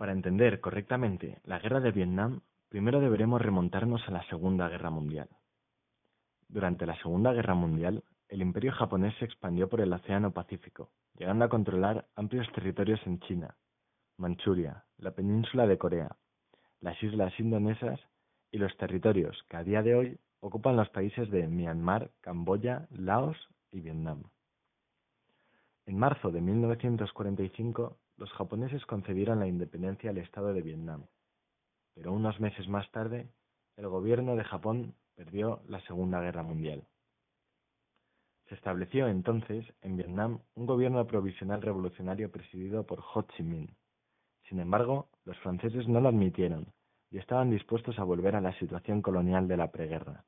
Para entender correctamente la guerra de Vietnam, primero deberemos remontarnos a la Segunda Guerra Mundial. Durante la Segunda Guerra Mundial, el Imperio japonés se expandió por el Océano Pacífico, llegando a controlar amplios territorios en China, Manchuria, la península de Corea, las islas indonesas y los territorios que a día de hoy ocupan los países de Myanmar, Camboya, Laos y Vietnam. En marzo de 1945, los japoneses concedieron la independencia al Estado de Vietnam, pero unos meses más tarde, el gobierno de Japón perdió la Segunda Guerra Mundial. Se estableció entonces en Vietnam un gobierno provisional revolucionario presidido por Ho Chi Minh. Sin embargo, los franceses no lo admitieron y estaban dispuestos a volver a la situación colonial de la preguerra.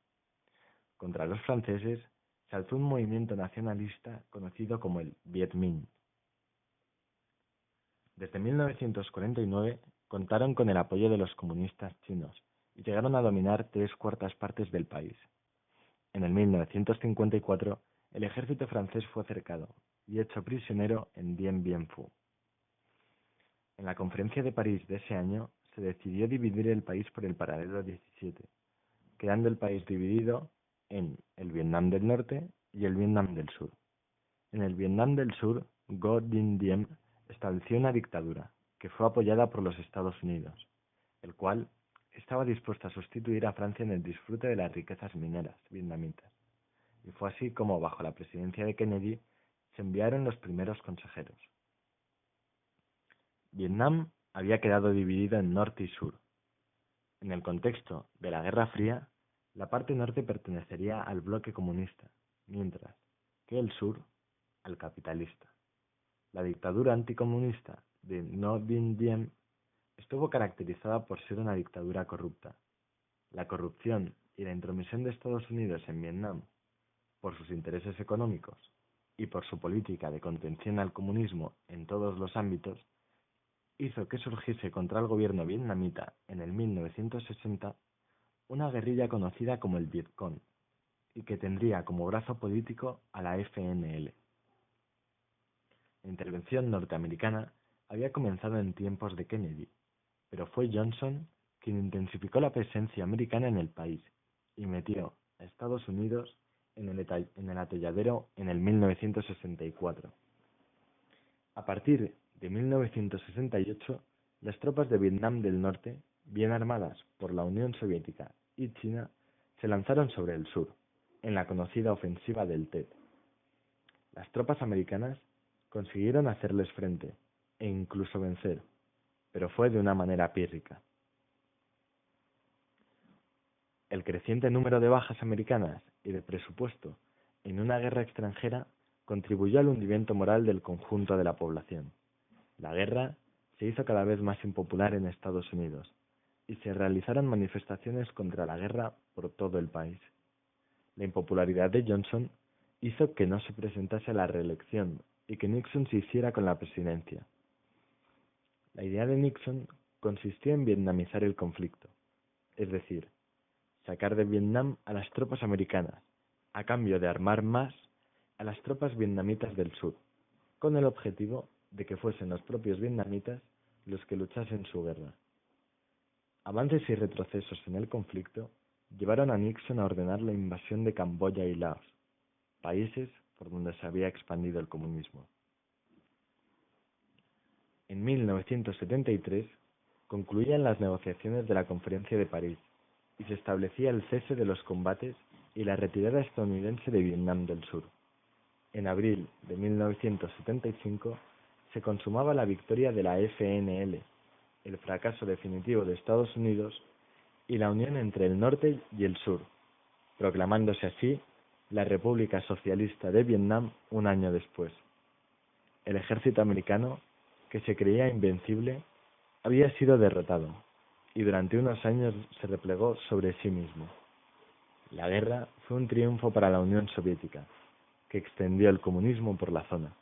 Contra los franceses se alzó un movimiento nacionalista conocido como el Viet Minh. Desde 1949 contaron con el apoyo de los comunistas chinos y llegaron a dominar 3/4 partes del país. En el 1954, el ejército francés fue cercado y hecho prisionero en Dien Bien Phu. En la Conferencia de París de ese año se decidió dividir el país por el paralelo 17, quedando el país dividido en el Vietnam del Norte y el Vietnam del Sur. En el Vietnam del Sur, Ngo Dinh Diem estableció una dictadura que fue apoyada por los Estados Unidos, el cual estaba dispuesto a sustituir a Francia en el disfrute de las riquezas mineras vietnamitas. Y fue así como, bajo la presidencia de Kennedy, se enviaron los primeros consejeros. Vietnam había quedado dividido en norte y sur. En el contexto de la Guerra Fría, la parte norte pertenecería al bloque comunista, mientras que el sur al capitalista. La dictadura anticomunista de Ngo Dinh Diem estuvo caracterizada por ser una dictadura corrupta. La corrupción y la intromisión de Estados Unidos en Vietnam, por sus intereses económicos y por su política de contención al comunismo en todos los ámbitos, hizo que surgiese contra el gobierno vietnamita en el 1960 una guerrilla conocida como el Vietcong y que tendría como brazo político a la FNL. La intervención norteamericana había comenzado en tiempos de Kennedy, pero fue Johnson quien intensificó la presencia americana en el país y metió a Estados Unidos en el atolladero en el 1964. A partir de 1968, las tropas de Vietnam del Norte, bien armadas por la Unión Soviética y China, se lanzaron sobre el sur, en la conocida ofensiva del Tet. Las tropas americanas consiguieron hacerles frente e incluso vencer, pero fue de una manera pírrica. El creciente número de bajas americanas y de presupuesto en una guerra extranjera contribuyó al hundimiento moral del conjunto de la población. La guerra se hizo cada vez más impopular en Estados Unidos y se realizaron manifestaciones contra la guerra por todo el país. La impopularidad de Johnson hizo que no se presentase a la reelección y que Nixon se hiciera con la presidencia. La idea de Nixon consistía en vietnamizar el conflicto, es decir, sacar de Vietnam a las tropas americanas, a cambio de armar más a las tropas vietnamitas del sur, con el objetivo de que fuesen los propios vietnamitas los que luchasen su guerra. Avances y retrocesos en el conflicto llevaron a Nixon a ordenar la invasión de Camboya y Laos, países por donde se había expandido el comunismo. En 1973 concluían las negociaciones de la Conferencia de París y se establecía el cese de los combates y la retirada estadounidense de Vietnam del Sur. En abril de 1975 se consumaba la victoria de la FNL, el fracaso definitivo de Estados Unidos y la unión entre el norte y el sur, proclamándose así la República Socialista de Vietnam un año después. El ejército americano, que se creía invencible, había sido derrotado y durante unos años se replegó sobre sí mismo. La guerra fue un triunfo para la Unión Soviética, que extendió el comunismo por la zona.